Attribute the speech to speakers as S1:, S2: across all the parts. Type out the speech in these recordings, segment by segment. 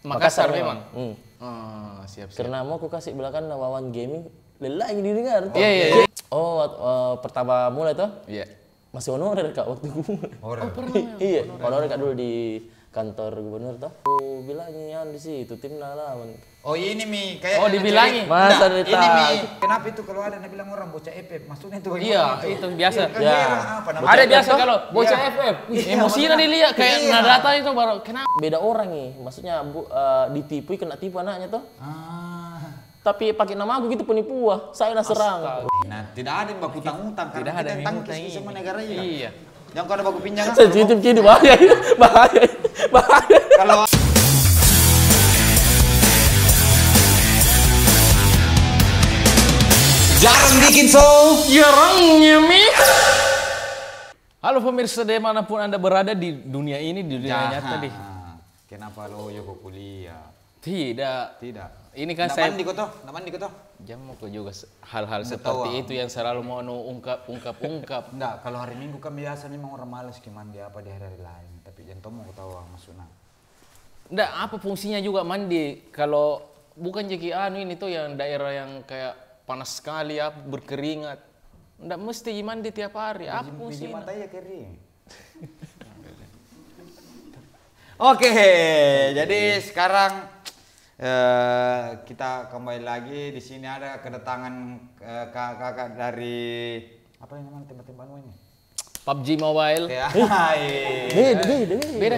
S1: Makassar memang.
S2: Siap.
S1: Karena mau aku kasih belakang Wawan Gaming, lelah ini didengar.
S2: Iya.
S1: Pertama mulai tuh.
S2: Iya.
S1: Masih honorer kak waktu gue.
S2: Pernah.
S1: Iya, honorer kak dulu di kantor gubernur tuh. Aku bilangnya di situ tim lawan.
S3: Oh ini Mi, kayak
S2: dibilangi.
S1: Masa
S3: ini Mi, kenapa itu kalau ada bilang orang bocah FF, maksudnya itu
S2: Iya, itu biasa.
S1: Ada
S2: biasa kalau bocah FF, emosinya dilihat kayak data itu baru kenapa?
S1: Beda orang nih, maksudnya ditipu kena tipu anaknya tuh. Tapi pakai nama aku gitu penipu saya nak serang.
S3: Nah, tidak ada yang baku utang-utang karena
S2: Tidak ada
S3: kita
S2: yang
S3: tangkis
S2: ngutang
S3: sama
S2: ini.
S3: negara ini.
S2: Iya.
S3: Yang kau ada baku pinjam kan?
S1: Sensitif gini bahaya.
S3: Kalau jarang bikin
S2: Jarangnya Mi. Halo pemirsa dimanapun Anda berada di dunia ini, di dunia nyata nih.
S3: Kenapa lo yoko kuliah?
S2: Tidak. Ini kan
S3: Nak
S2: saya
S3: mandi kau toh?
S2: jam mau juga hal-hal seperti itu yang selalu mau ungkap.
S3: Enggak, kalau hari Minggu kan biasa memang orang malas ke mandi apa di hari-hari lain. Tapi jangan mau tahu maksudnya.
S2: Enggak, apa fungsinya juga mandi kalau bukan jadi ini tuh yang daerah yang kayak panas sekali ya, berkeringat. Enggak mesti mandi tiap hari. Apa fungsinya?
S3: Mata ya kering. Oke, jadi sekarang kita kembali lagi. Di sini ada kedatangan kakak dari apa yang namanya tempat-tempat ini?
S2: PUBG Mobile.
S1: Beda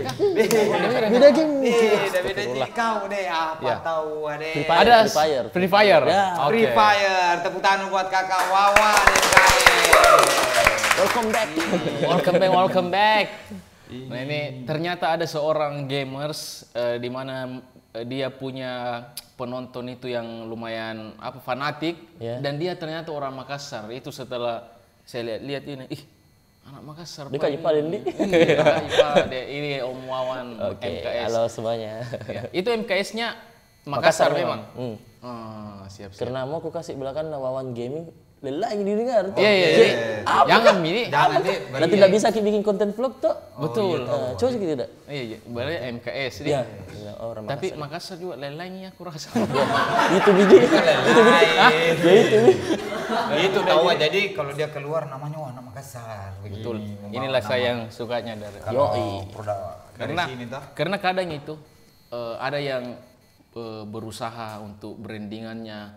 S2: kah?
S1: Beda game.
S3: Beda kau deh apa tahu ada.
S2: Ada Free Fire.
S1: Ya.
S3: Free Fire. Tepuk tangan buat kakak Wawan
S2: Welcome back. Nah ini ternyata ada seorang gamers di mana dia punya penonton itu yang lumayan fanatik dan dia ternyata orang Makassar. Itu setelah saya lihat ini, anak Makassar.
S1: Dia kayak paling di.
S2: Ini Om Wawan MKS.
S1: Halo semuanya.
S2: Ya, itu MKS-nya Makassar memang. Siap.
S1: Karena mau aku kasih belakang Wawan Gaming, lelah ini didengar.
S2: Iya. Jangan ini.
S1: Dan tidak bisa bikin konten vlog tuh.
S2: Betul.
S1: Coba kita tidak.
S2: Iya. Berarti MKS ini.
S1: Iya.
S2: Tapi Makassar juga lelainya aku rasa.
S1: Itu biji.
S3: Itu tahu jadi kalau dia keluar namanya anak Makassar.
S2: Betul. Inilah saya yang sukanya dari. Karena kadang itu ada yang berusaha untuk brandingannya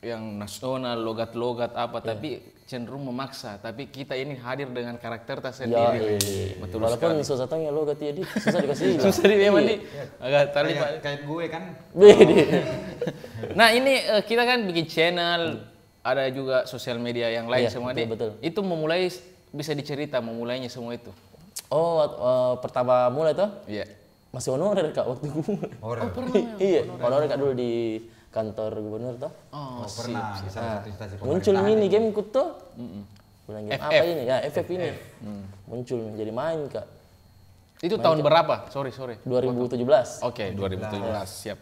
S2: yang nasional, logat-logat tapi cenderung memaksa. Tapi kita ini hadir dengan karakter tersendiri. Betul.
S1: Walaupun susah tanya logat dia susah dikasih.
S2: Susah memang nih. Agak
S3: kayak gue kan.
S2: Nah ini kita kan bikin channel, ada juga sosial media yang lain semua nih.
S1: Betul.
S2: Itu memulai bisa dicerita memulainya semua itu.
S1: Pertama mulai tuh.
S2: Iya.
S1: Masih honorer kak waktu gue.
S2: Pernah.
S1: Iya, honorer kak dulu di kantor gubernur tuh.
S3: Pernah di salah satu instansi
S1: Muncul mini game ku tuh. Bilang game
S2: FF.
S1: apa ini? Ya, FF ini. Muncul jadi main kak.
S2: Itu tahun berapa? Sorry.
S1: 2017.
S2: Oke, 2017. Siap.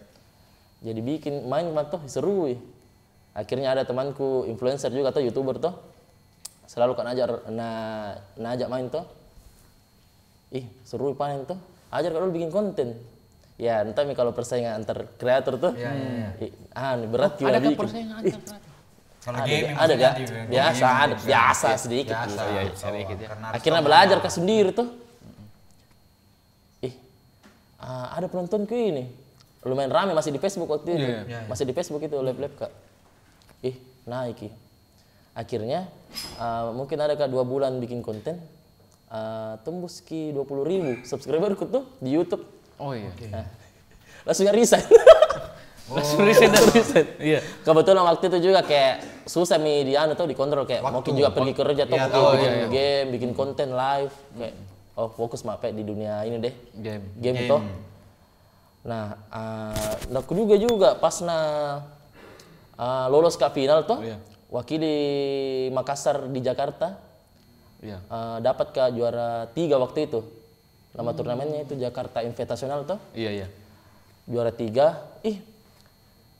S1: Jadi bikin main tuh seru. Akhirnya ada temanku influencer juga tuh, YouTuber tuh. Selalu kan ajak main tuh. Seru paling tuh. Ajar kalau bikin konten. Ya, entah kalau persaingan antar kreator tuh. Berat juga
S2: Adakah
S1: bikin.
S2: persaingan antar kreator?
S3: Kalau game
S1: Ada gak? Biasa sedikit.
S2: Sedikit ya.
S1: Akhirnya belajar ke sendiri tuh. Ada penontonku ini. Lumayan rame masih di Facebook waktu itu. Masih di Facebook itu live kak. Naik. Akhirnya mungkin ada kak 2 bulan bikin konten. Tembus ki 20.000 subscriberku tuh di YouTube.
S2: Oh iya.
S1: Langsung resign.
S2: Langsung resign. Iya.
S1: Kebetulan waktu itu juga kayak susah di tuh dikontrol kayak mau juga pergi kerja tuh bikin game, bikin konten live kayak fokus di dunia ini deh. Game tuh. Nah, aku juga pas lolos ke final tuh. Wakili Makassar di Jakarta. Dapat ke juara 3 waktu itu. Nama turnamennya itu Jakarta Invitational tuh.
S2: Iya.
S1: Juara 3.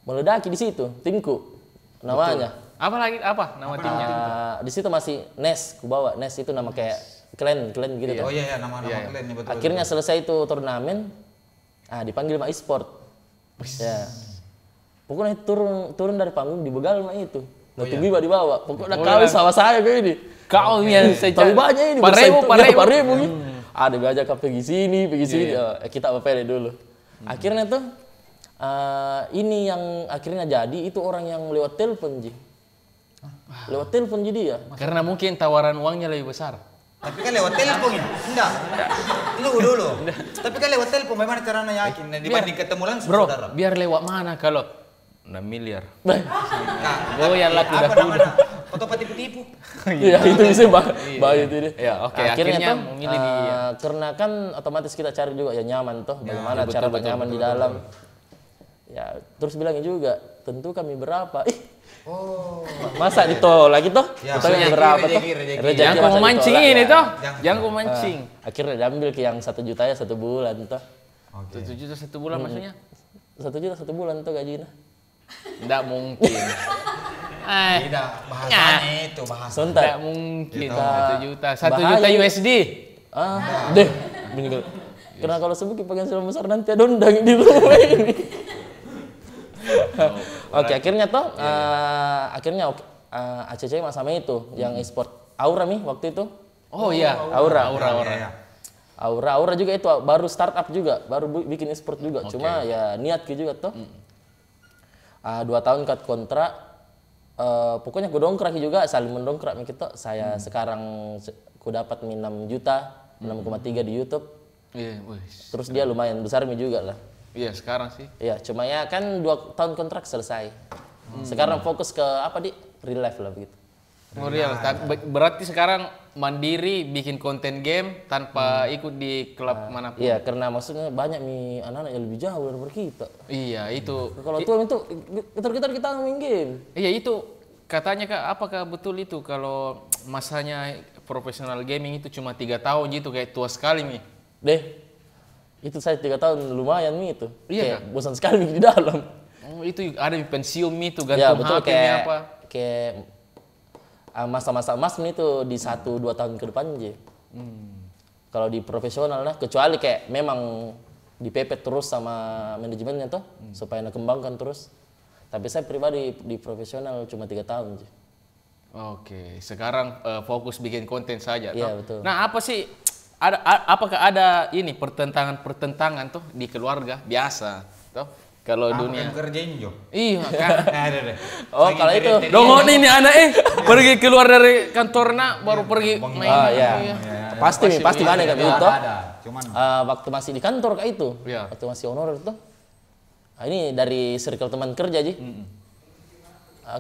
S1: Meledaki di situ timku. Namanya.
S2: Apa nama timnya?
S1: Di situ masih Nes, ku bawa. Nes itu nama kayak klan gitu tuh.
S3: Oh iya nama klan betul.
S1: Akhirnya selesai itu turnamen. Dipanggil mak e-sport. Ya. Pokoknya turun dari panggung dibegal mak itu. Nah, tunggu dibawa. Pokoknya kau sama saya kayak ini.
S2: Kau yang
S1: tahu banyak ini. Paribu gitu. Ada ngajak pergi sini. Kita pede dulu. Akhirnya tuh ini yang akhirnya jadi itu orang yang lewat telepon Ji. Lewat telepon jadi ya.
S2: Karena mungkin tawaran uangnya lebih besar.
S3: Tapi kan lewat telepon ya? Enggak. Tunggu dulu. Tapi kan lewat telepon bagaimana caranya yakin? Dibanding ketemu langsung
S2: bro,
S3: saudara.
S2: Biar lewat mana kalau 6 miliar.
S3: Yang laku kuda. Foto tipu-tipu.
S1: Iya itu bisa bahaya itu deh.
S2: Ya oke.
S1: Akhirnya tuh
S2: memilih dia.
S1: karena kan otomatis kita cari juga ya nyaman toh. Bagaimana cara bernyaman di dalam. Ya terus bilangnya juga tentu kami berapa. Masa ditolak gitu? Ditolak berapa toh?
S2: Jangan kau memancing ini toh. Jangan kau mancing.
S1: Akhirnya diambil ke yang 1 juta ya 1 bulan toh.
S2: 1 juta 1 bulan maksudnya?
S1: 1 juta 1 bulan tuh gajinya.
S2: Nggak mungkin.
S3: Tidak, bahasanya itu bahasa.
S2: Nggak mungkin 1 juta. 1 juta USD.
S1: Deh. Karena kalau sebut penghasilan besar nanti ada undang di rumah ini. Oke, akhirnya toh ACC sama itu yang e-sport Aura nih waktu itu.
S2: Oh iya,
S1: Aura juga itu baru startup juga, baru bikin e-sport juga. Cuma ya niat juga toh. 2 tahun kat kontrak. Pokoknya gue dongkrak juga, saling mendongkrak kita. Saya sekarang ku dapat 6 juta, 6,3 di YouTube.
S2: Iya,
S1: terus dia lumayan besar juga lah.
S2: Iya sekarang sih.
S1: Iya, cuma ya kan 2 tahun kontrak selesai. Sekarang fokus ke apa di real life lah begitu.
S2: Oh real, berarti sekarang mandiri bikin konten game tanpa ikut di klub manapun.
S1: Iya, karena maksudnya banyak nih anak-anak yang lebih jauh daripada kita.
S2: Iya itu.
S1: Kalau itu kita main game.
S2: Iya itu katanya Kak, apakah betul itu kalau masanya profesional gaming itu cuma 3 tahun gitu kayak tua sekali nih?
S1: Deh. Itu saya 3 tahun lumayan nih itu.
S2: Iya,
S1: kayak bosan sekali di dalam.
S2: Oh, itu ada di pensiun itu gantung
S1: ya, betul,
S2: HP-nya apa?
S1: Kayak masa-masa emas nih itu di 1-2 tahun ke depan aja. Kalau di profesional lah, kecuali kayak memang dipepet terus sama manajemennya tuh supaya kembangkan terus. Tapi saya pribadi di profesional cuma 3 tahun aja.
S2: Oke, sekarang fokus bikin konten saja.
S1: Iya, betul.
S2: Nah, apa sih apakah ada ini pertentangan tuh di keluarga biasa toh kalau dunia
S3: kerjain Jo?
S2: Iya kan.
S1: Oh kalau itu
S2: dong ini anak pergi keluar dari kantornya baru pergi main.
S1: Iya. Pasti mana kayak gitu.
S3: Cuman
S1: waktu masih di kantor kayak itu, waktu masih honorer tuh. Ini dari circle teman kerja aja.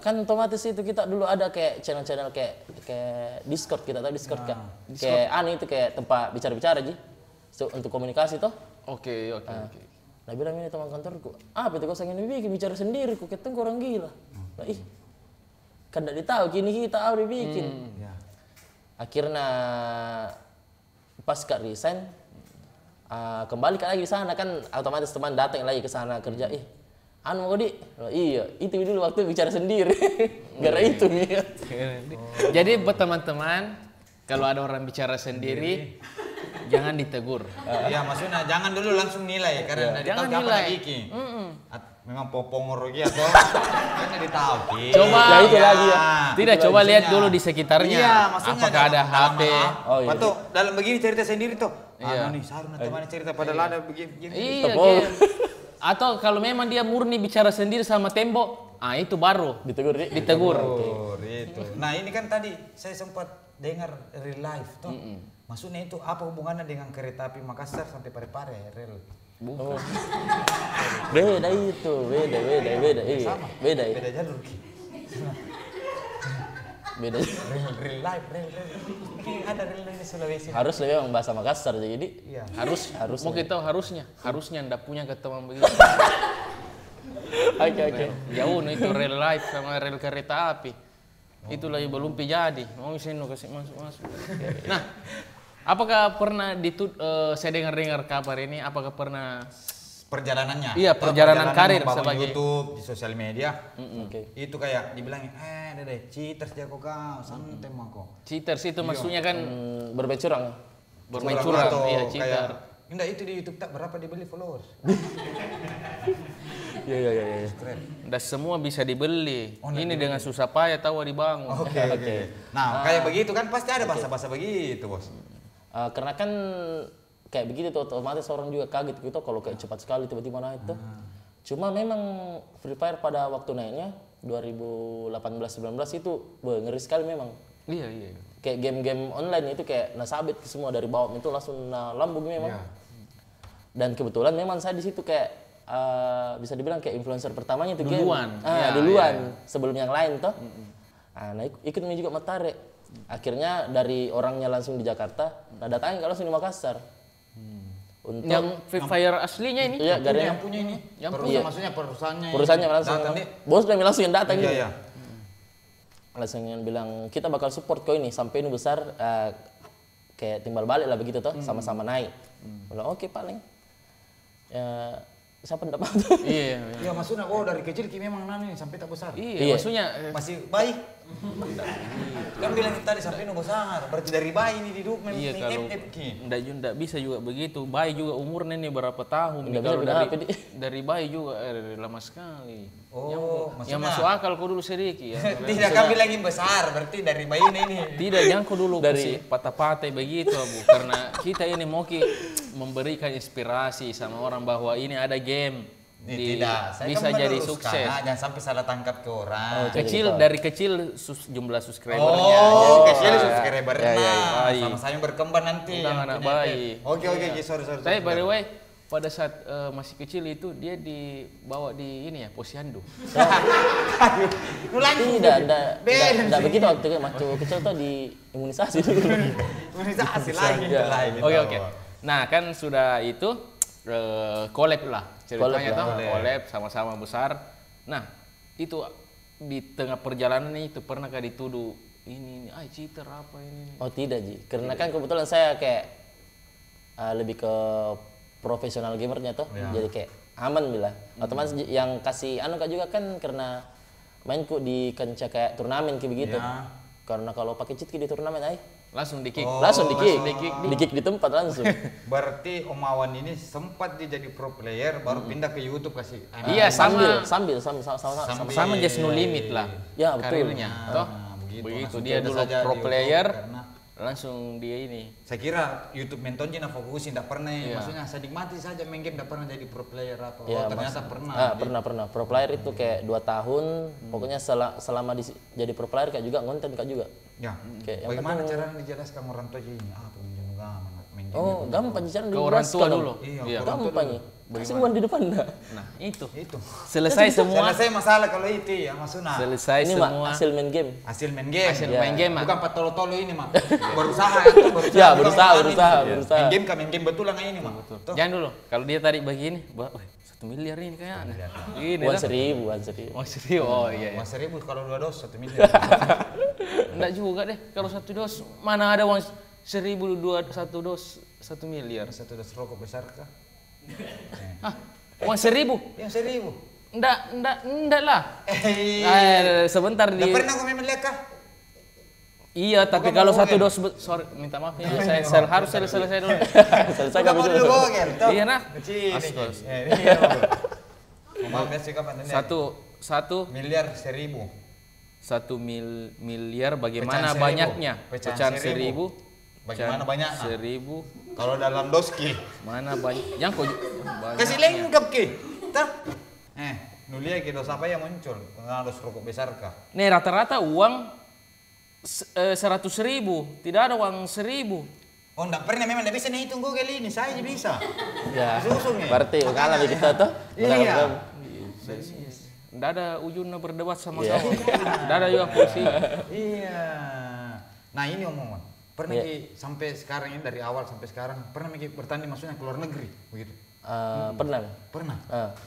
S1: Kan otomatis itu kita dulu ada kayak channel-channel kayak Discord, kita tahu Discord kan. Kayak itu kayak tempat bicara-bicara aja. Untuk komunikasi toh.
S2: Oke.
S1: Nah bilang ini teman kantorku, apa itu kau ingin bikin bicara sendiri, kok ketemu orang gila. Nah kan tidak ditahu kini kita harus bikin. Akhirnya pas Kak resign, kembali lagi di sana kan otomatis teman datang lagi ke sana kerja. Mau di? Iya, itu dulu waktu bicara sendiri. Gara itu nih.
S2: Jadi buat teman-teman, kalau ada orang bicara sendiri, jangan ditegur.
S3: Iya, maksudnya jangan dulu langsung nilai karena
S2: jangan
S3: tahu
S2: nilai.
S3: Memang popongor gitu atau kan ditahu.
S2: Coba
S1: ya itu lagi ya.
S2: Tidak coba lihat dulu di sekitarnya.
S3: Iya, maksudnya
S2: apakah ada HP.
S3: Waktu dalam begini cerita sendiri tuh. Nih saruna teman cerita padahal ada begini.
S2: Iya, atau kalau memang dia murni bicara sendiri sama tembok, itu baru ditegur.
S3: Itu. Nah ini kan tadi saya sempat dengar real life tuh. Maksudnya itu apa hubungannya dengan kereta api Makassar sampai Parepare rel?
S1: Bukan. Beda itu, beda. Iya, beda
S3: jalur ki.
S1: Beda.
S3: Real life. Ini ada real di Sulawesi.
S1: Harus memang bahasa Makassar jadi.
S3: Iya.
S2: Harus. Mau kita harusnya ndak punya ketemu begitu.
S1: Oke.
S2: Jauh itu real life sama real kereta api. Itu lagi belum jadi. Mau sini kasih masuk. Nah, apakah pernah saya dengar kabar ini? Apakah pernah
S3: perjalanannya?
S2: Iya, perjalanan karir sebagai
S3: YouTube di sosial media. Itu kayak dibilangin, cheaters jago kau, santai mah kau.
S2: Cheaters itu maksudnya kan
S1: bermain curang.
S2: Iya, cheater.
S3: Enggak, itu di YouTube tak berapa dibeli followers.
S1: Iya.
S3: Keren.
S2: Dan semua bisa dibeli.
S3: Oh,
S2: Ini dengan susah payah tahu dibangun.
S3: Oke. Nah, kayak begitu kan pasti ada bahasa-bahasa begitu, Bos.
S1: Karena kan kayak begitu tuh otomatis orang juga kaget gitu kalau kayak cepat sekali tiba-tiba naik tuh. Cuma memang Free Fire pada waktu naiknya 2018-19 itu ngeri sekali memang.
S2: Iya.
S1: Kayak game-game online itu kayak nasabit semua dari bawah itu langsung lambung memang.
S3: Iya.
S1: Dan kebetulan memang saya di situ kayak bisa dibilang kayak influencer pertamanya itu
S2: Duluan.
S1: game. Duluan sebelum yang lain toh. Nah, ikut juga tertarik. Akhirnya dari orangnya langsung di Jakarta, nah datangnya langsung di Makassar. Untuk
S2: Yang Free Fire aslinya ini?
S1: iya,
S3: Yang punya ini.
S2: Yang
S3: punya maksudnya perusahaannya
S1: langsung.
S3: datang nih.
S1: Bos udah langsung yang datang gitu.
S3: Iya.
S1: Langsung yang bilang kita bakal support kau ini sampai ini besar kayak timbal balik lah begitu toh, sama-sama naik. Bilang oke paling. Ya siapa ndak mau.
S2: Iya.
S3: Iya, maksudnya dari kecil Ki memang nani sampai tak besar.
S2: Iya, maksudnya
S3: Masih bayi. Kan bilang tadi sampai nu besar, berarti dari bayi ini hidup
S2: iya kalau enggak bisa juga begitu. Bayi juga umurnya ini berapa tahun?
S1: Nggak
S2: Kalau
S1: bisa
S2: dari bayi juga lama sekali.
S3: Oh,
S2: yang masuk akal kau dulu sedikit ya.
S3: Tidak kan bilangin besar, berarti dari bayi ini.
S2: Tidak, jangan kau dulu dari patah-patah begitu, Bu. Karena kita ini mau memberikan inspirasi sama orang bahwa ini ada game.
S3: Tidak, saya
S2: bisa
S3: kan
S2: jadi
S3: meluruskan,
S2: sukses.
S3: Jangan sampai salah tangkap ke orang.
S2: Dari kecil jumlah subscribernya.
S3: Jadi kecil subscribernya.
S2: Bayi.
S3: Sama-sama berkembang nanti.
S2: Tentang anak bayi.
S3: Oke, sorry.
S2: Tapi by the way, pada saat masih kecil itu dia dibawa di ini ya, posyandu.
S1: Tidak begitu waktu kecil tuh di imunisasi dulu.
S3: Imunisasi lagi.
S2: Oke. Nah kan sudah itu collab lah ceritanya tuh, collab sama-sama besar. Nah itu di tengah perjalanan itu pernahkah dituduh ini cheater apa ini?
S1: Oh tidak Ji, karena kan kebetulan saya kayak lebih ke profesional gamernya tuh, jadi kayak aman bila. Otomatis yang kasih kak juga kan karena mainku di kancah kayak turnamen kayak begitu. Karena kalau pakai cheat di turnamen
S2: langsung di kick.
S1: Langsung di kick di tempat langsung.
S3: Berarti Om Awan ini sempat dia jadi pro player baru pindah ke YouTube kasih.
S2: Iya, sama
S3: just
S2: no limit lah.
S1: Ya betul.
S2: Karirnya. Toh begitu dia dulu pro player langsung dia ini.
S3: Saya kira YouTube menton jina fokusin, tidak pernah maksudnya saya nikmati saja main game, tidak pernah jadi pro player apa.
S1: Ya,
S3: ternyata pernah.
S1: Pernah. Pro player itu kayak 2 tahun, pokoknya selama jadi pro player kayak juga konten kak juga.
S3: Ya. Bagaimana cara dijelaskan orang tua ini? Pengunjung main game.
S1: Oh, gampang cara
S2: ke orang tua dulu.
S1: Iya, gampang ya. Kasih uang di depan dah.
S2: Nah, itu.
S3: Selesai masalah kalau itu ya maksudnya.
S2: Selesai
S1: ini
S2: semua.
S1: Hasil main game.
S3: Hasil main game.
S2: Main game.
S3: Bukan patolo-tolo ini, Mak. Berusaha itu,
S1: Ya, berusaha.
S3: Main game betul lah ini, Mak.
S2: Jangan dulu. Kalau dia tarik begini, 1 miliar ini kayaknya. Ini
S1: Uang seribu.
S2: Oh iya.
S3: Uang 1.000 kalau 2 dos 1 miliar.
S2: Enggak juga deh. Kalau 1 dos mana ada uang 1.000 1 dos 1 miliar.
S3: 1 dos rokok besar kah?
S2: Uang 1.000?
S3: Yang 1.000.
S2: Enggak lah. Sebentar di.
S3: Pernah kau memang lihat kah?
S2: Iya, tapi kalau 1 dos, sorry, minta maaf ya, saya harus selesai dulu.
S1: Selesai kami dulu.
S2: Iya nah. Satu
S3: miliar 1.000.
S2: 1 miliar bagaimana banyaknya?
S3: Pecahan 1.000. Bagaimana banyak?
S2: 1.000.
S3: Kalau dalam doski.
S2: Mana banyak? Yang kau
S3: kasih lengkap ki. Tah. Nulia ki dos apa yang muncul? Dos rokok besar kah?
S2: Nih rata-rata uang 100.000, tidak ada uang 1.000.
S3: Oh, enggak pernah memang enggak bisa nih hitung Google ini, saya aja bisa.
S1: Ya. Berarti kalah kita tuh.
S3: Iya.
S2: Enggak ada ujungnya berdebat sama-sama. Enggak ada juga kursi.
S3: Iya. Nah, ini omongan. Pernah sampai sekarang ini dari awal sampai sekarang pernah bertanding maksudnya ke luar negeri begitu?
S1: Pernah.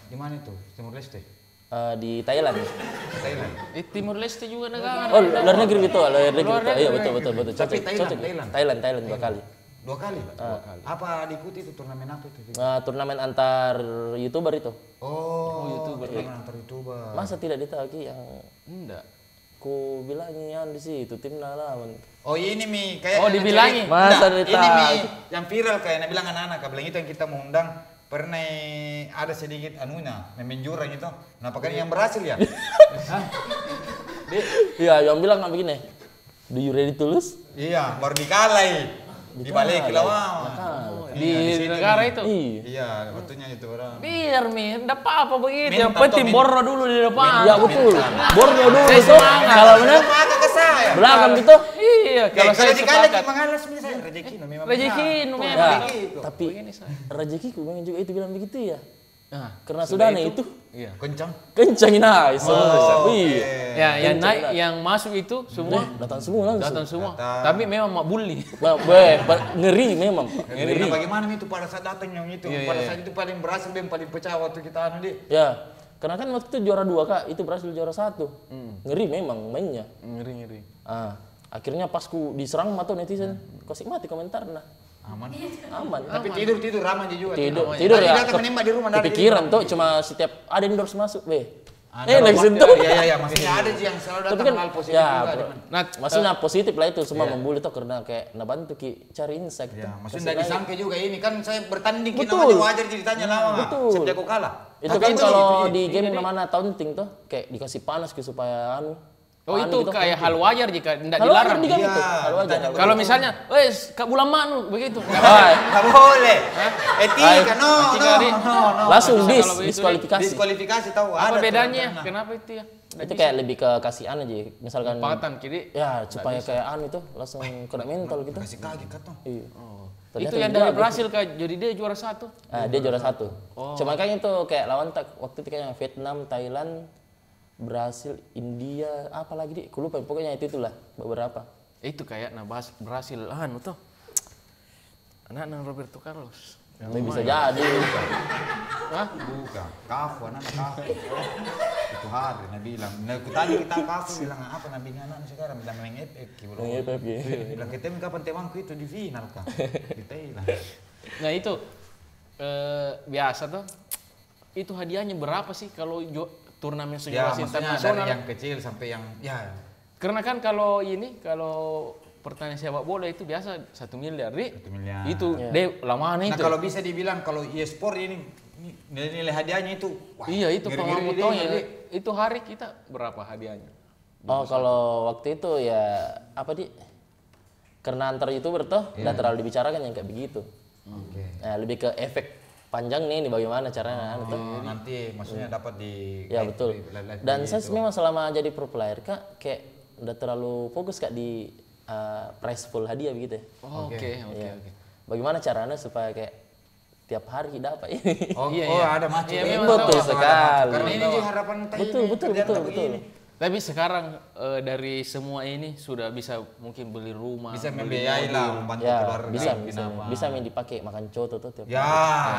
S3: Di mana itu? Timur Leste?
S1: Di Thailand.
S2: Timur Leste juga negara.
S1: Oh, luar negeri gitu, luar negeri. Iya betul.
S3: Tapi
S1: Thailand 2 kali.
S3: 2 kali? Apa diikuti itu turnamen apa itu?
S1: Turnamen antar YouTuber itu.
S3: Oh, YouTuber. Turnamen antar YouTuber.
S1: Masa tidak ditahu yang
S2: enggak.
S1: ku bilangin di situ tim lawan.
S3: Oh ini Mi, kayak
S2: Oh, dibilangin.
S1: Masa
S3: ini
S1: dita.
S3: Mi yang viral kayak nak bilang anak-anak, bilang itu yang kita mau undang pernah ada sedikit anunya, main jurang itu. Nah, pakai yang berhasil ya?
S1: Iya, yang bilang begini. Do you ready to lose?
S3: Iya, baru dikalahi. Dibalik lawan.
S2: Di negara itu.
S3: Iya, waktunya itu orang.
S2: Biar Mi, enggak apa-apa begitu.
S3: Minta
S2: Yang penting
S3: toh,
S2: Borno dulu di depan.
S1: Iya betul. Borneo dulu itu. Kalau benar
S3: Pakai ke saya.
S1: belakang gitu.
S2: Iya, kalau saya
S3: dikalahi
S2: sepakat.
S3: mengalas saya rezeki memang.
S2: Rezeki
S3: benar.
S2: memang.
S1: Ya, tapi rezekiku memang juga itu bilang begitu ya.
S2: Nah,
S1: Karena sudah nih itu
S2: iya.
S3: Kencang.
S1: kencangin aja. Iya.
S2: Ya, yang naik, yang masuk itu semua
S1: Datang semua langsung.
S2: datang semua. Tapi memang mak bully.
S1: Ngeri memang, Pak.
S3: Ngeri. Bagaimana itu pada saat datang yang itu? Pada saat itu paling berhasil dan paling pecah waktu kita anu di.
S1: Ya, karena kan waktu itu juara 2 Kak, itu berhasil juara 1. Ngeri memang mainnya.
S2: Ngeri.
S1: Akhirnya pas ku diserang mata netizen, kau mati komentar nah.
S3: Aman.
S1: Aman.
S3: Tapi tidur ramah juga.
S1: Tidur
S3: Tadi
S1: ya.
S3: datang menembak di rumah dari.
S1: Kepikiran tuh cuma setiap ada endorse masuk, langsung
S3: Iya
S1: tuh.
S3: iya maksudnya ada sih yang selalu
S1: Tapi
S3: datang
S1: kan
S3: hal positif
S1: ya,
S3: juga.
S2: Nah,
S1: maksudnya positif lah itu semua membuli tuh karena kayak nabantu ki cari insight.
S3: Ya, maksudnya enggak disangka juga ini kan saya bertanding kita
S1: Betul.
S3: namanya wajar ditanya lawan.
S1: Betul.
S3: Setiap aku kalah.
S1: Itu
S3: Tapi
S1: kan
S3: itu
S1: kalau
S3: gitu,
S1: di game mana taunting tuh kayak dikasih panas ke supaya
S2: oh
S1: anu
S2: itu
S1: gitu.
S2: kayak hal wajar jika tidak
S1: Hal wajar
S2: dilarang.
S1: di game
S3: Iya,
S1: itu. Hal wajar.
S2: Kalau misalnya, Kak Bulan Manu begitu.
S3: Enggak boleh. Etika no.
S1: Langsung
S2: Kalau begitu,
S1: diskualifikasi.
S3: Diskualifikasi tahu
S2: Apa
S3: ada.
S2: bedanya? Kenapa itu ya?
S1: Itu kayak lebih ke kasihan aja. Misalkan
S2: Patan kiri.
S1: ya supaya kayak anu itu langsung kena mental gitu.
S3: Kasih kaget kan tuh.
S1: Iya.
S2: Itu
S1: Ternyata
S2: yang
S1: juga
S2: dari Brasil Kak, jadi dia juara 1.
S1: dia juara 1. Cuma kan itu kayak lawan waktu itu kayak Vietnam, Thailand, Brasil, India, apa lagi di? Aku lupa pokoknya itulah beberapa.
S2: Itu kayak Brasil anu tuh. Anak Roberto Carlos.
S1: Yang bisa jadi.
S2: Hah?
S3: Bukan. Kafu anak kafu. Itu hari Nabi bilang. Nah, tadi kita kafu bilang apa Nabi anak sekarang bilang main FF belum.
S1: Main FF, ya.
S3: Bilang ketemu kapan temanku itu di final kan. Kita hilang.
S2: Nah itu biasa tuh. Itu hadiahnya berapa sih kalau turnamen
S3: Ya,
S2: sekelas
S3: maksudnya dari
S2: internasional?
S3: yang kecil sampai yang ya.
S2: Karena kan kalau pertandingan sepak bola itu biasa 1 miliar, Ri.
S3: 1 miliar.
S2: Itu
S1: Ya.
S2: deh lama
S3: Nah
S2: itu.
S3: kalau bisa dibilang kalau e-sport ini nilai hadiahnya itu wah,
S2: Iya itu
S3: ngeri-ngeri
S2: pengamutonya.
S3: deh.
S2: Itu hari kita berapa hadiahnya?
S1: Oh, kalau waktu itu ya apa di? Karena antar YouTuber tuh udah terlalu dibicarakan yang kayak begitu.
S3: Oke.
S1: Nah, lebih ke efek panjang nih bagaimana caranya anu tuh.
S3: Nanti maksudnya dapat di
S1: Ya betul. Dan saya
S3: itu.
S1: memang selama jadi pro player Kak kayak udah terlalu fokus Kak di prize pool hadiah begitu ya.
S2: Oh, Oke.
S1: Iya. Bagaimana caranya supaya kayak tiap hari dapat ini.
S3: Oh,
S2: Iya,
S3: oh
S2: iya.
S3: ada macam
S2: Iya,
S3: ini.
S2: memang
S1: betul
S3: Ada
S1: sekali.
S3: Karena ini sih harapan tadi.
S1: Betul.
S2: Tapi sekarang dari semua ini sudah bisa mungkin beli rumah,
S3: Bisa
S2: beli
S3: membiayai
S2: mobil.
S3: lah membantu
S1: Ya,
S3: keluarga.
S1: bisa main dipakai makan coto tuh tiap
S3: Ya,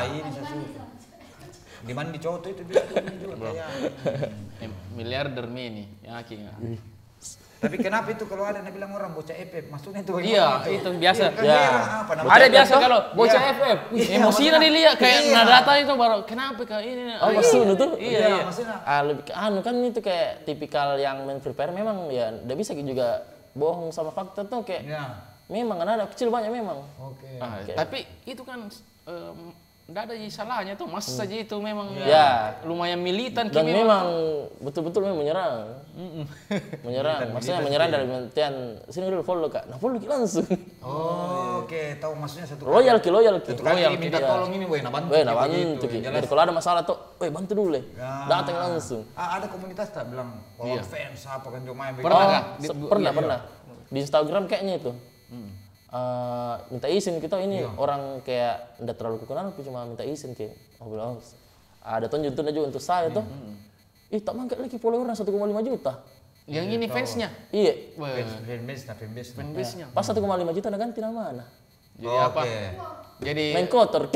S3: ini sesuatu. Di mana di Coto itu bisa juga kayak.
S2: Miliarder ini, yakin nggak?
S3: Tapi kenapa itu kalau ada yang bilang orang bocah FF, maksudnya itu bagaimana?
S2: Iya, itu biasa.
S3: Kan
S1: Ya.
S3: heran apa namanya?
S2: Ada biasa
S1: FF
S2: kalau bocah
S3: Iya.
S2: FF,
S3: Iya,
S2: emosinya
S3: maksudnya-
S2: dilihat kayak
S3: Iya.
S2: data itu baru kenapa kak ini?
S1: Oh, maksudnya tuh?
S2: Iya, iya.
S3: maksudnya.
S1: Lebih ke anu kan itu kayak tipikal yang main Free Fire memang ya udah bisa juga bohong sama fakta tuh kayak
S3: Ya.
S1: memang anak kecil banyak memang.
S3: Oke.
S2: Tapi itu kan enggak ada salahnya tuh, masa saja itu memang
S1: Ya.
S2: lumayan militan
S1: Dan
S2: Ki,
S1: memang betul-betul memang menyerang. Menyerang, maksudnya menyerang dalam artian sini dulu follow Kak. Nah, follow Ki langsung.
S3: Oh, oke, tahu maksudnya satu
S1: Loyal Ki.
S3: Satu kali minta tolong ini, boy, nah bantu.
S1: Weh, nah
S3: gitu,
S1: bantu Ki.
S3: jelas.
S1: Jadi kalau ada masalah tuh, weh bantu dulu le.
S3: Ya.
S1: Datang langsung.
S3: Ada komunitas tak bilang, oh fans apa kan cuma main
S2: Pernah
S3: begitu.
S2: nggak?
S1: Pernah. Di Instagram kayaknya itu. Minta izin kita ini orang kayak udah terlalu kenal cuma minta izin kayak bilang ada tunjuk aja untuk saya tuh. Ih tak mangkat lagi followernya 1,5 juta.
S2: Yang ini fansnya,
S1: Iya.
S2: fanbase-nya.
S1: Pas 1,5 juta udah ganti nama nah.
S2: Jadi apa? Jadi
S1: Main kotor.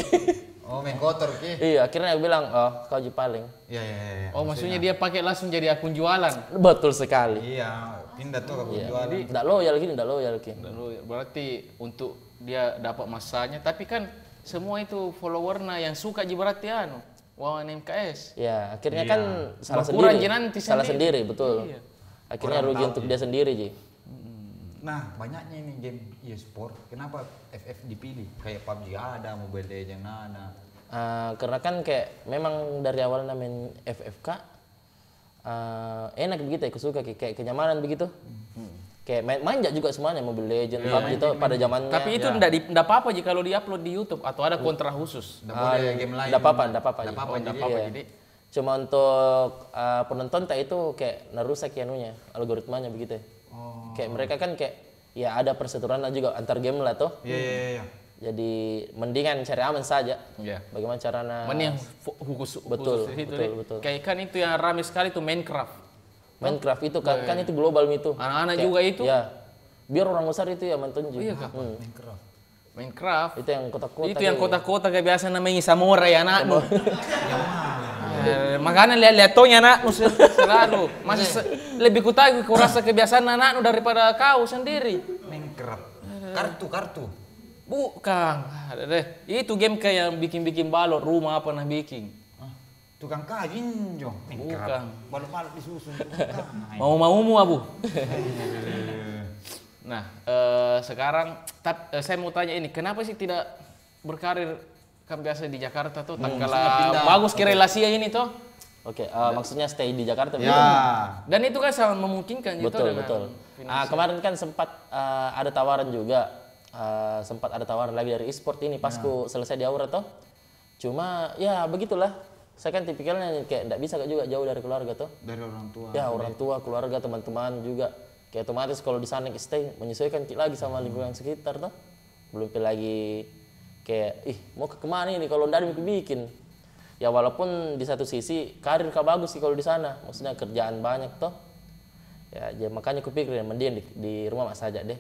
S3: Oh, main kotor ki.
S1: Iya, akhirnya aku bilang, "Oh, kau paling."
S3: Iya.
S2: oh maksudnya dia pakai langsung jadi akun jualan.
S1: Betul sekali.
S3: Iya, pindah tuh ke jualan.
S1: Enggak loyal gini, enggak loyal Ki.
S2: Lalu berarti untuk dia dapat masanya, tapi kan semua itu followernya yang suka ji berarti anu, Wawan MKS.
S1: Ya, akhirnya kan salah
S2: Berkurang
S1: sendiri.
S2: nanti
S1: Salah
S2: sendiri.
S1: sendiri, betul.
S2: Iya.
S1: Akhirnya
S3: Orang
S1: rugi
S3: tahu,
S1: untuk
S3: Ji.
S1: dia sendiri, Ji.
S3: Nah, banyaknya ini game e-sport. Kenapa FF dipilih? Kayak PUBG ada, Mobile Legends ada.
S1: Karena kan kayak memang dari awal main FFK enak begitu ya, aku suka kayak kenyamanan begitu. Kayak manja juga semuanya Mobile Legends, PUBG itu pada zamannya.
S2: Tapi itu enggak apa-apa jika kalau diupload di YouTube atau ada kontrak khusus.
S3: Nggak boleh game lain.
S1: Enggak apa-apa,
S3: Nggak apa-apa,
S1: Ji.
S3: jadi
S1: Iya.
S2: jadi
S1: Cuma untuk penonton tak itu kayak narusak anunya, algoritmanya begitu ya. Kayak mereka kan kayak ya ada perseteruan lah juga antar game lah tuh.
S3: Iya.
S1: Jadi mendingan cari aman saja.
S2: Iya.
S1: Bagaimana caranya?
S2: Mana yang khusus
S1: Betul,
S2: khusus itu
S1: betul,
S2: deh.
S1: betul.
S2: Kayak kan itu yang ramai sekali tuh Minecraft.
S1: Minecraft itu kan itu global itu.
S2: Anak-anak
S1: Kayak-
S2: juga itu.
S1: Ya. Biar orang besar itu ya nonton juga.
S2: Iya, Kak. Minecraft.
S1: Itu yang kota-kota.
S2: Itu yang
S1: kayak-
S2: kota-kota kayak biasa namanya samurai anak nu. Makanya lihat tonya anak nu selalu. Masih lebih kutahui kau rasa kebiasaan anak nu daripada kau sendiri.
S3: Minecraft. Kartu.
S2: Bukan. Ada deh. Itu game kayak bikin-bikin balon rumah apa nah bikin.
S3: Tukang kajin jo.
S2: Bukan.
S3: Balok-balok disusun.
S2: Mau-maumu abu. Nah, sekarang saya mau tanya ini, kenapa sih tidak berkarir kan biasa di Jakarta tuh, tangkala bagus ke relasi ini tuh.
S1: Oke, maksudnya stay di Jakarta begitu?
S3: Ya.
S2: Dan itu kan sangat memungkinkan gitu
S1: Betul,
S2: dengan
S1: betul.
S2: finansial.
S1: Kemarin kan sempat ada tawaran juga. Sempat ada tawaran lagi dari e-sport ini pas ku selesai di Aura toh. Cuma ya begitulah. Saya kan tipikalnya kayak enggak bisa juga jauh dari keluarga toh.
S3: Dari orang tua.
S1: Ya orang tua, keluarga, teman-teman juga. Kayak otomatis kalau di sana stay menyesuaikan lagi sama lingkungan sekitar toh. Belum lagi kayak mau ke kemana ini kalau ndak ada bikin. Ya walaupun di satu sisi karir kah bagus sih kalau di sana. Maksudnya kerjaan banyak toh. Ya makanya kupikir mending di rumah saja deh.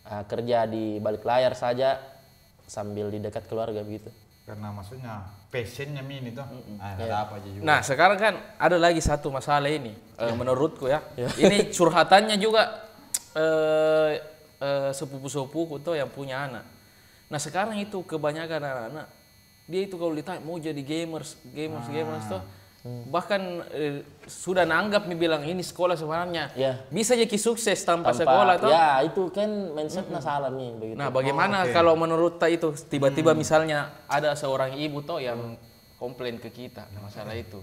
S1: Kerja di balik layar saja sambil di dekat keluarga begitu.
S3: Karena maksudnya passionnya ini tuh. Ada apa aja juga.
S2: Nah, sekarang kan ada lagi satu masalah ini menurutku ya. Ini curhatannya juga sepupu-sepupuku tuh yang punya anak. Nah, sekarang itu kebanyakan anak-anak dia itu kalau ditanya mau jadi gamers tuh bahkan sudah nanggap nih bilang ini sekolah sebenarnya bisa jadi sukses tanpa sekolah tuh.
S1: Ya, itu kan mindsetnya salah nih begitu.
S2: Nah, bagaimana kalau menurut ta itu tiba-tiba misalnya ada seorang ibu toh yang komplain ke kita masalah itu.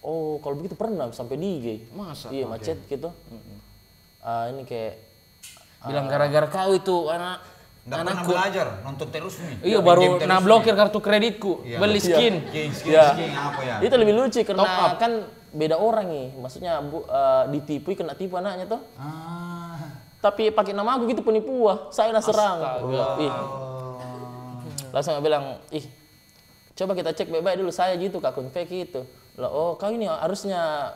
S1: Oh, kalau begitu pernah sampai di IG.
S2: Masa?
S1: Iya, macet gitu. Ini kayak
S2: Bilang gara-gara kau itu
S3: Nggak pernah belajar, nonton terus nih.
S2: Iya, baru blokir kartu kreditku, beli skin.
S3: Skin apa ya?
S1: Itu lebih lucu karena kan beda orang nih. Maksudnya ditipu, kena tipu anaknya tuh. Tapi pakai nama aku gitu penipu saya nak serang. Langsung bilang, coba kita cek baik-baik dulu saya gitu akun fake itu. Lah, oh kau ini harusnya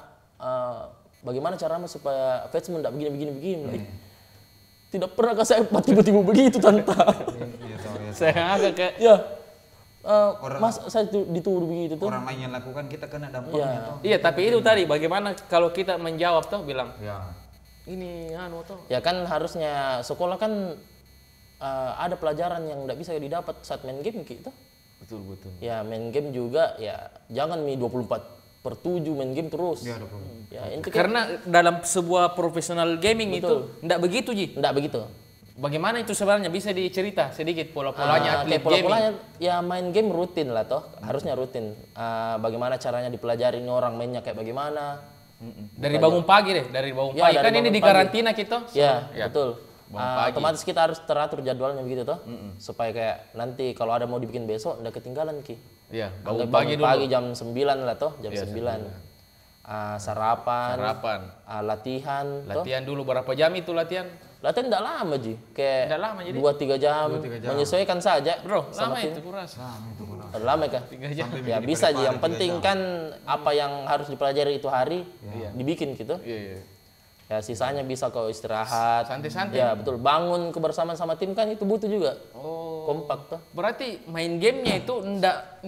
S1: bagaimana caramu supaya fansmu tidak begini. Tidak pernah saya tiba-tiba begitu tante.
S2: Saya agak kayak
S1: mas saya dituduh begitu tuh.
S3: Orang lain yang lakukan kita kena dampaknya tuh.
S2: Iya, tapi itu tadi bagaimana kalau kita menjawab tuh bilang ini tuh.
S1: Ya kan harusnya sekolah kan ada pelajaran yang tidak bisa didapat saat main game gitu.
S2: Betul.
S1: Ya main game juga ya jangan 24/7 main game terus. Ya,
S2: karena dalam sebuah profesional gaming itu enggak begitu Ji.
S1: Enggak begitu.
S2: Bagaimana itu sebenarnya bisa dicerita sedikit pola-polanya atlet
S1: pola-polanya ya main game rutin lah toh, harusnya rutin. Bagaimana caranya dipelajari ini orang mainnya kayak bagaimana.
S2: Dari bangun pagi deh, dari bangun pagi. Kan ini di karantina kita.
S1: Ya, betul. Otomatis kita harus teratur jadwalnya begitu toh. Supaya kayak nanti kalau ada mau dibikin besok enggak ketinggalan Ki.
S2: Iya,
S1: bangun pagi jam 9 lah toh, jam 9. Sarapan, latihan
S2: dulu berapa jam itu latihan?
S1: Latihan enggak lama Ji, kayak
S2: Enggak lama jadi
S1: 2-3 jam, menyesuaikan saja.
S2: Bro, lama itu kurasa.
S1: Lama kah?
S2: 3 jam.
S1: Ya bisa Ji, yang penting kan apa yang harus dipelajari itu hari dibikin gitu.
S2: Iya.
S1: Ya sisanya bisa kau istirahat.
S2: Santai-santai.
S1: Ya betul, bangun kebersamaan sama tim kan itu butuh juga. Kompak tuh.
S2: Berarti main gamenya itu enggak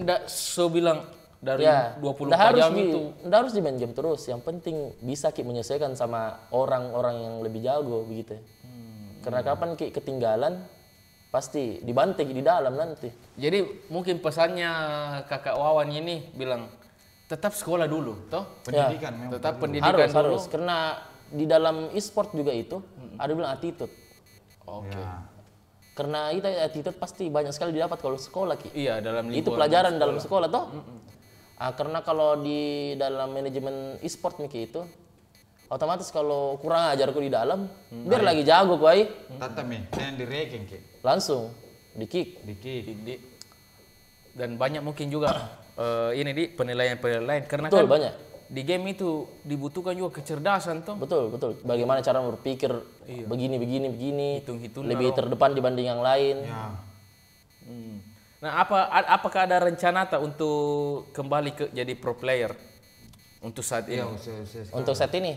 S2: bilang dari 24 jam itu.
S1: Enggak harus di main game terus. Yang penting bisa Ki menyesuaikan sama orang-orang yang lebih jago begitu. Karena kapan Ki ketinggalan pasti dibantai di dalam nanti.
S2: Jadi mungkin pesannya Kakak Wawan ini bilang tetap sekolah dulu, toh?
S3: Pendidikan
S2: Tetap pendidikan
S1: harus karena di dalam e-sport juga itu ada bilang attitude.
S2: Oke.
S3: Ya.
S1: Karena itu attitude pasti banyak sekali didapat kalau sekolah Ki.
S2: Iya, dalam
S1: Itu
S2: lingkungan
S1: pelajaran dalam sekolah toh. Karena kalau di dalam manajemen e-sport Miki itu otomatis kalau kurang ajarku di dalam, biar lagi jago kuai,
S3: Tatami, yang di ranking Ki.
S1: langsung di kick.
S3: Di kick.
S2: Dan banyak mungkin juga ini di penilaian karena
S1: Betul,
S2: kan
S1: banyak.
S2: di game itu dibutuhkan juga kecerdasan toh.
S1: Betul, betul. Bagaimana cara berpikir begini,
S2: Hitung-hitung
S1: lebih terdepan dibanding yang lain.
S3: Ya.
S2: Nah, apakah ada rencana tak untuk kembali ke jadi pro player untuk saat ini?
S1: Untuk saat ini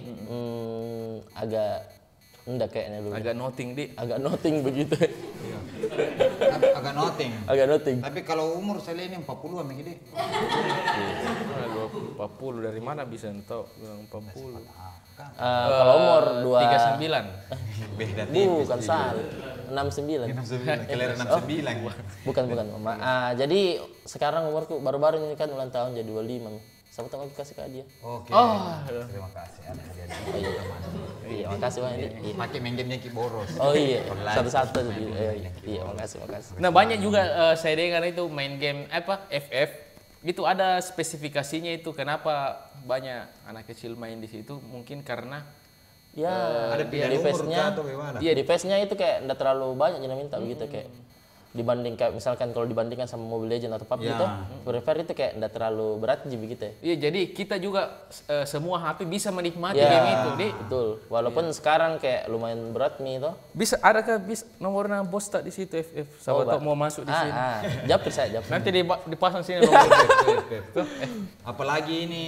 S1: agak enggak kayaknya dulu.
S2: Agak nothing di.
S1: Agak nothing begitu.
S3: Agak nothing.
S1: Agak nothing.
S3: Tapi kalau umur saya ini 40-an Miki.
S2: 40 dari mana bisa tahu bilang 40?
S1: Kalau umur
S2: 39.
S3: Beda
S1: bukan salah. 69.
S3: 69, kelahiran 69.
S1: Bukan. Jadi sekarang umurku baru-baru ini kan ulang tahun jadi 25. Sama tahu aku kasih ke dia.
S3: Oke. Terima kasih. Ada hadiah dari teman.
S1: Iya, makasih Bang.
S3: Pakai main gamenya Ki Boros.
S1: Oh iya,
S3: Online.
S1: satu-satu. Iya, makasih.
S2: Nah, banyak juga saya dengar itu main game FF itu ada spesifikasinya itu kenapa banyak anak kecil main di situ mungkin karena
S1: Ya,
S3: ada
S1: di
S3: pilihan umur
S1: face-nya.
S3: atau gimana?
S1: Iya, di face-nya itu kayak enggak terlalu banyak yang minta begitu kayak dibanding kayak misalkan kalau dibandingkan sama Mobile Legends atau PUBG itu, Free Fire itu kayak enggak terlalu berat sih begitu ya.
S2: Iya, jadi kita juga semua HP bisa menikmati
S1: Ya,
S2: game itu, Di.
S1: betul. Walaupun sekarang kayak lumayan berat nih itu.
S2: Bisa adakah nomornya bos tak di situ FF? Sahabat mau masuk di sini.
S1: Japri saya, japri.
S2: Nanti dipasang sini nomor
S3: Apalagi ini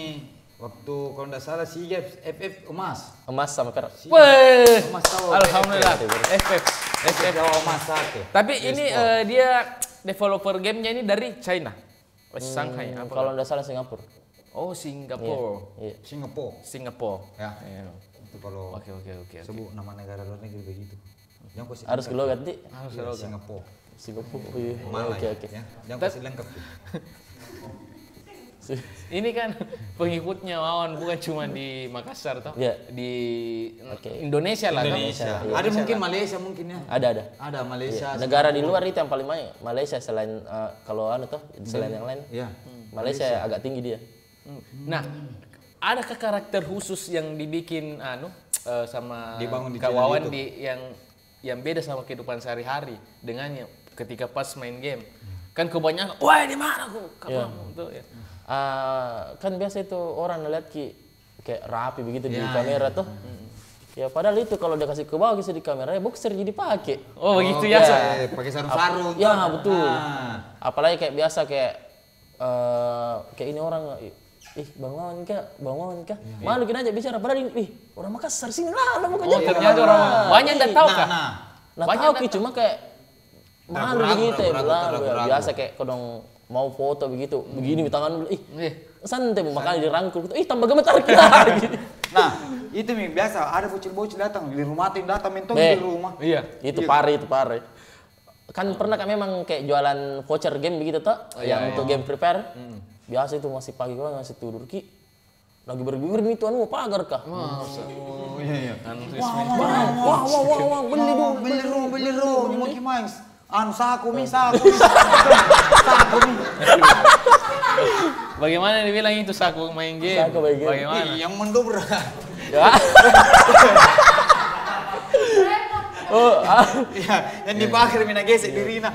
S3: waktu kalau nggak salah SEA Games FF emas.
S1: Emas sama perak.
S2: Wih,
S3: Emas tahu.
S2: alhamdulillah. FF.
S3: Jawa emas satu.
S2: Tapi ini dia developer gamenya ini dari China. Shanghai apa?
S1: Kalau enggak salah Singapura.
S2: Oh, Singapura.
S1: Iya.
S3: Singapura.
S2: Ya.
S3: Ya. Itu kalau
S2: Oke.
S3: sebut nama negara luar negeri begitu. Jangan kasih
S1: Harus ke logat di
S3: Singapura.
S1: Singapura. Iya.
S3: Malay.
S1: Oke.
S3: Ya. Jangan kasih lengkap.
S2: Ini kan pengikutnya Wawan bukan cuma di Makassar toh.
S1: Iya.
S2: Di Indonesia lah.
S3: Indonesia.
S2: Toh?
S3: Ada mungkin Malaysia mungkin ya.
S1: Ada.
S3: Ada Malaysia.
S1: Negara di luar itu yang paling banyak. Malaysia selain kalau toh selain yang lain.
S3: Iya.
S1: Malaysia agak tinggi dia.
S2: Nah, adakah karakter khusus yang dibikin sama
S3: Dibangun di
S2: Kak
S3: channel
S2: Wawan
S3: YouTube?
S2: yang beda sama kehidupan sehari-hari dengannya ketika pas main game? Kan kebanyakan, wah di mana aku? Kamu tuh ya.
S1: Kan biasa itu orang ngeliat kayak rapi begitu di kamera tuh. Ya padahal itu kalau dia kasih ke bawah kisah di kamera ya boxer jadi pakai.
S2: Oh begitu ya.
S3: Pakai sarung-sarung.
S1: Ya betul. Apalagi kayak biasa kayak ini orang Bang Wawan kah? Malu aja bicara padahal orang Makassar sini lah mau
S2: Oh ternyata orang banyak yang tahu kah?
S1: Nah tahu cuma kayak malu begitu ya. Biasa kayak kodong mau foto begitu, begini di tangan santai makanya dirangkul gitu. Tambah gemetar kita.
S3: Nah, itu nih biasa ada bocil-bocil datang di rumah datang mentong di rumah.
S2: Iya.
S1: Itu pare. Kan pernah kan memang kayak jualan voucher game begitu toh, yang untuk game prepare. Biasa itu masih pagi kan masih tidur lagi bergulir itu mau pagar kah?
S3: Oh iya.
S1: Wah,
S3: beli dulu, mau gimana? Saku mi.
S2: Bagaimana dibilang itu saku main game?
S1: Saku main game.
S2: Bagaimana?
S3: Yang mendobrak.
S1: Ya.
S3: Iya, yang dibakar mina gesek dirina.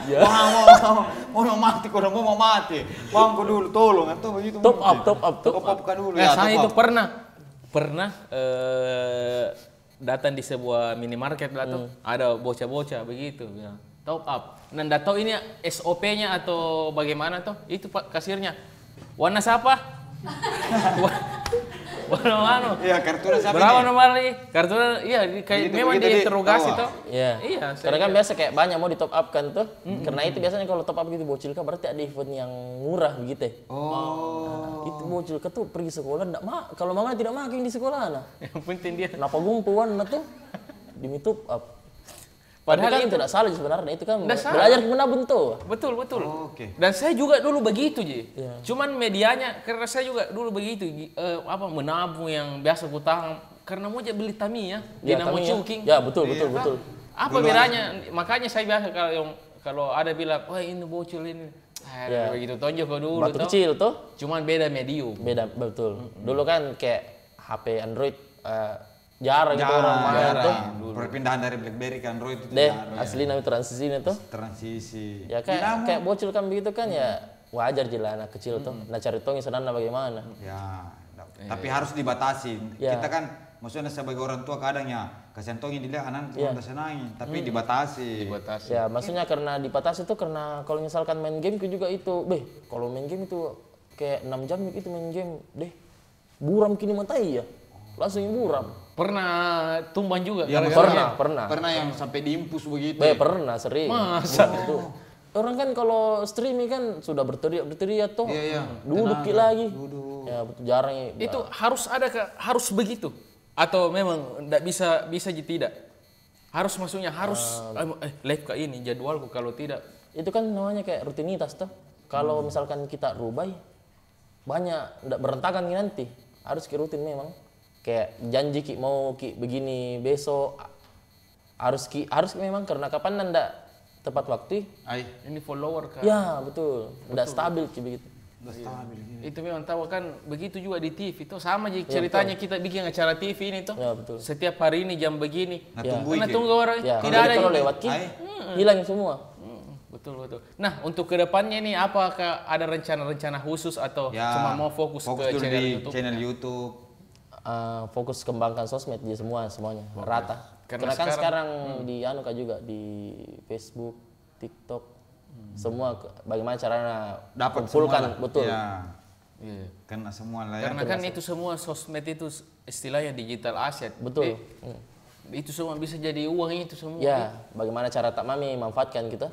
S3: Mau mati, kalau mau mati. Bangku dulu, tolong atau begitu.
S1: Top up
S3: kan dulu.
S2: Saya itu pernah datang di sebuah minimarket lah tuh, ada bocah-bocah begitu bilang top up. Nah, nggak tahu ini SOP-nya atau bagaimana tuh? Itu Pak kasirnya. Warna siapa? Warna mana?
S3: Iya, kartunya siapa?
S2: Berapa nomor nih? Kartunya iya kayak memang diinterogasi tuh.
S1: Iya. Karena kan biasa kayak banyak mau di top up kan tuh. Karena itu biasanya kalau top up gitu bocil kan berarti ada event yang murah begitu. Itu bocil kan tuh pergi sekolah kalau mama tidak makan di sekolah nah.
S2: Yang penting dia.
S1: Kenapa gumpuan tuh demi top up. Padahal kan tidak salah sebenarnya itu kan belajar menabung tuh.
S2: Betul.
S3: Oke.
S2: Dan saya juga dulu begitu Ji. Cuman medianya karena saya juga dulu begitu menabung yang biasa ku tahan karena mau beli Tamiya,
S1: Ya,
S2: Dinamo
S1: Tamiya.
S2: Cuking.
S1: Ya, betul.
S2: Apa bedanya? Makanya saya biasa kalau ada bilang, wah ini bocil ini.
S1: Ya.
S2: Begitu tonjok ke dulu.
S1: Batu kecil tuh.
S2: Cuman beda medium.
S1: Beda, betul. Dulu kan kayak HP Android jarang gitu orang main tuh.
S3: Perpindahan dari BlackBerry ke Android itu
S1: Deh,
S3: jarang.
S1: asli namanya transisinya tuh.
S3: Transisi.
S1: Ya kayak bocil kan begitu kan ya wajar jelas anak kecil tuh. Nah cari tongnya sederhana bagaimana.
S3: Ya, tapi harus dibatasi.
S1: Ya.
S3: Kita kan maksudnya sebagai orang tua kadang ya kasihan tongnya dilihat anak kurang tersenangi, tapi dibatasi.
S1: Ya maksudnya karena dibatasi tuh karena kalau misalkan main game juga itu, kalau main game itu kayak 6 jam itu main game, buram kini matai ya. Langsung buram.
S2: Pernah tumbang juga?
S3: Ya,
S1: Pernah.
S3: Pernah yang sampai diimpus begitu.
S1: Pernah sering.
S2: Masa?
S1: Orang kan kalau streaming kan sudah berteriak tuh.
S3: Iya.
S1: Duduk lagi. Ya betul jarang ya.
S2: Itu harus begitu atau memang tidak bisa tidak? Harus maksudnya harus live ke ini jadwalku kalau tidak.
S1: Itu kan namanya kayak rutinitas tuh. Kalau misalkan kita rubah banyak tidak berantakan nanti. Harus ke rutin memang. Kayak janji mau begini besok harus memang karena kapan nanda tepat waktu.
S2: Ini follower kan?
S1: Ya betul. Tidak stabil begitu.
S2: Itu memang tahu kan begitu juga di TV itu sama aja ceritanya kita bikin acara TV ini tuh.
S1: Ya betul.
S2: Setiap hari ini jam begini.
S3: Karena
S2: tunggu orang
S1: Ya,
S2: tidak ada
S1: kalau
S2: ini.
S1: lewat hilang semua.
S2: Betul. Nah untuk kedepannya nih apakah ada rencana khusus atau cuma mau fokus ke channel YouTube?
S1: Fokus kembangkan sosmed di semuanya rata.
S2: Karena
S1: kan sekarang di juga di Facebook, TikTok, semua bagaimana caranya
S3: dapat
S1: kumpulkan betul.
S3: Ya. Kena semua lah ya.
S2: Karena kan itu semua sosmed itu istilahnya digital asset.
S1: Betul.
S2: Itu semua bisa jadi uang itu semua.
S1: Ya, bagaimana cara tak mami manfaatkan kita?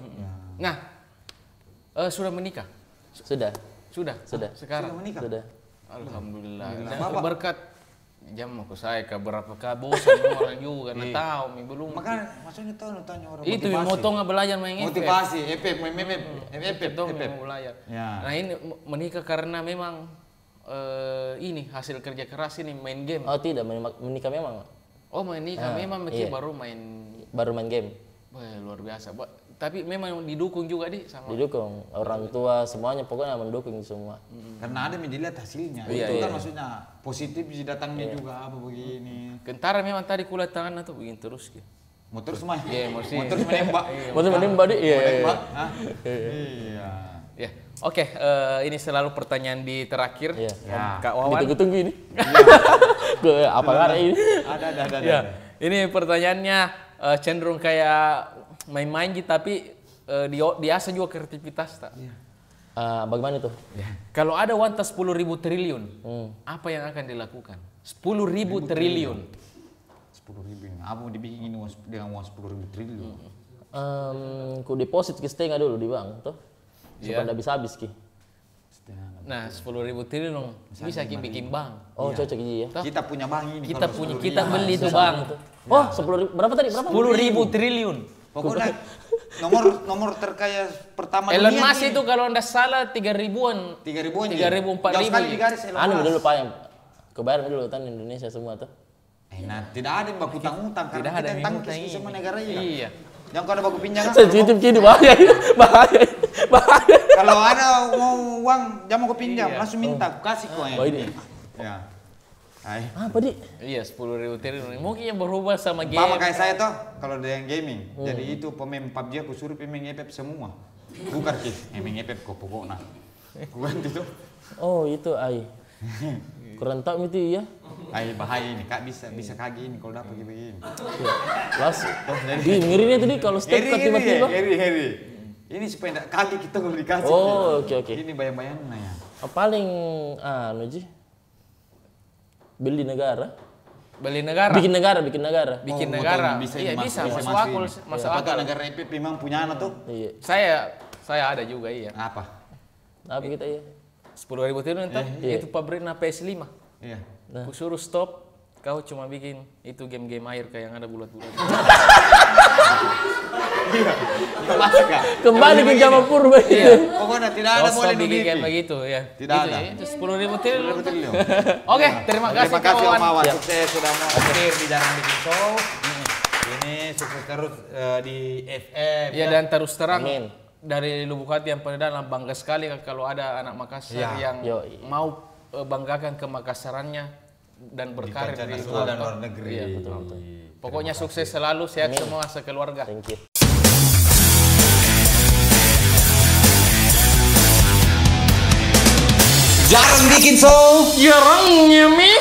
S2: Nah, sudah menikah?
S1: Sudah.
S2: Sekarang
S3: menikah?
S1: Sudah.
S2: Alhamdulillah. Berkat jam aku saya ke berapa bosan orang juga nggak tahu belum.
S3: Makanya maksudnya tahu tanya orang
S2: itu moto nggak belajar main
S3: motivasi, FF
S2: belajar.
S3: Ya.
S2: Nah ini menikah karena memang ini hasil kerja keras ini main game.
S1: Oh tidak, menikah memang.
S2: Oh menikah memang
S1: iya.
S2: baru main
S1: game.
S2: Wah, luar biasa. Tapi memang didukung juga sama.
S1: Didukung orang tua semuanya pokoknya mendukung semua.
S3: Karena ada yang dilihat hasilnya.
S1: Iya,
S3: Itu kan maksudnya positif datangnya juga apa begini.
S2: Kentara memang tadi kulihat tangan tuh begini terus gitu.
S3: Motor semua.
S2: Iya,
S3: motor menembak.
S1: Motor menembak deh. Iya.
S3: Iya.
S2: Ya. Oke, ini selalu pertanyaan di terakhir.
S1: Iya.
S2: Kak Wawan.
S1: Ditunggu-tunggu ini. Apa hari ini?
S3: Ada.
S2: Ya. Ini pertanyaannya cenderung kayak main-main gitu tapi diasah juga kreativitas tak?
S1: Bagaimana itu?
S2: Kalau ada uang 10.000 triliun, apa yang akan dilakukan? 10.000 triliun.
S3: 10.000. Apa mau dibikin ini dengan uang 10.000 triliun?
S1: Ku deposit ke setengah dulu di bank tuh. Supaya tidak bisa habis ki.
S2: Nah, 10.000 triliun bisa bikin bank.
S1: Oh, cocok ya.
S3: Kita punya bank ini.
S2: Kita beli itu bank.
S1: Oh, 10.000 berapa tadi? Berapa?
S2: 10.000 triliun.
S3: Pokoknya nomor terkaya pertama
S2: Elon Musk itu kalau anda salah 3.000-an.
S3: 3.000-an.
S2: 3.000, 4.000.
S3: Jauh sekali di garis Elon Musk.
S1: Dulu Pak yang kebayar dulu kan Indonesia semua tuh.
S3: Nah, tidak ada yang baku utang karena
S2: ada
S3: kita
S2: yang
S3: tangkis
S2: ngutang
S3: sama
S2: ini.
S3: negara ya.
S2: Iya.
S3: Yang kalau ada baku pinjam kan.
S1: Sensitif gini bahaya.
S3: Kalau ada mau uang, jangan mau pinjam, langsung minta, kasih kau
S1: Oh ini.
S3: Ya.
S1: Apa di?
S2: Iya, 10.000 triliun. Mungkin yang berubah sama game.
S3: Sama kayak saya toh, kalau ada yang gaming. Jadi itu pemain PUBG aku suruh pemain FF semua. Bukan sih, pemain FF kok pokoknya. Bukan itu.
S1: Oh itu ai. Kurang tahu itu ya.
S3: Ai bahaya ini, Kak bisa kaki ini kalau dapat begini.
S1: Las. Ngerinya tadi kalau step tiba-tiba.
S3: Heri. Ini supaya enggak kaki kita kalau dikasih.
S1: Oh, oke.
S3: Ini bayang-bayangnya ya.
S1: Paling Ji. Beli negara.
S2: Bikin negara.
S3: Bisa
S2: Iya, bisa. Masuk akal.
S3: Negara FF memang punya anak tuh.
S1: Iya.
S2: Saya ada juga iya.
S3: Apa?
S1: Apa kita ya?
S2: 10.000 triliun itu pabrik PS5.
S3: Iya.
S2: Aku suruh stop kau cuma bikin itu game-game air kayak yang ada bulat-bulat.
S1: Kembali ke zaman purba itu.
S2: Iya.
S3: Pokoknya tidak ada
S2: Kau
S3: boleh
S2: bikin kayak begitu ya.
S3: Tidak
S2: Gitu
S3: ada.
S2: ya, itu 10.000 triliun. Oke, terima kasih
S3: Terima kasih
S2: kawan.
S3: Om Awan, sukses sudah mau hadir di Jarang Bikin Show. Ini sukses terus di FM.
S2: Ya dan terus terang
S1: Amin.
S2: dari lubuk hati yang paling dalam bangga sekali kalau ada anak Makassar
S3: Ya.
S2: yang
S1: Yoi.
S2: mau banggakan kemakassarannya dan berkarir
S3: kancah
S2: di
S3: nasional dan luar negeri.
S2: Iya, betul. Pokoknya sukses selalu, sehat semua sekeluarga.
S1: Thank you.
S3: Jarang Bikin Show.
S2: Jarangnya Mi.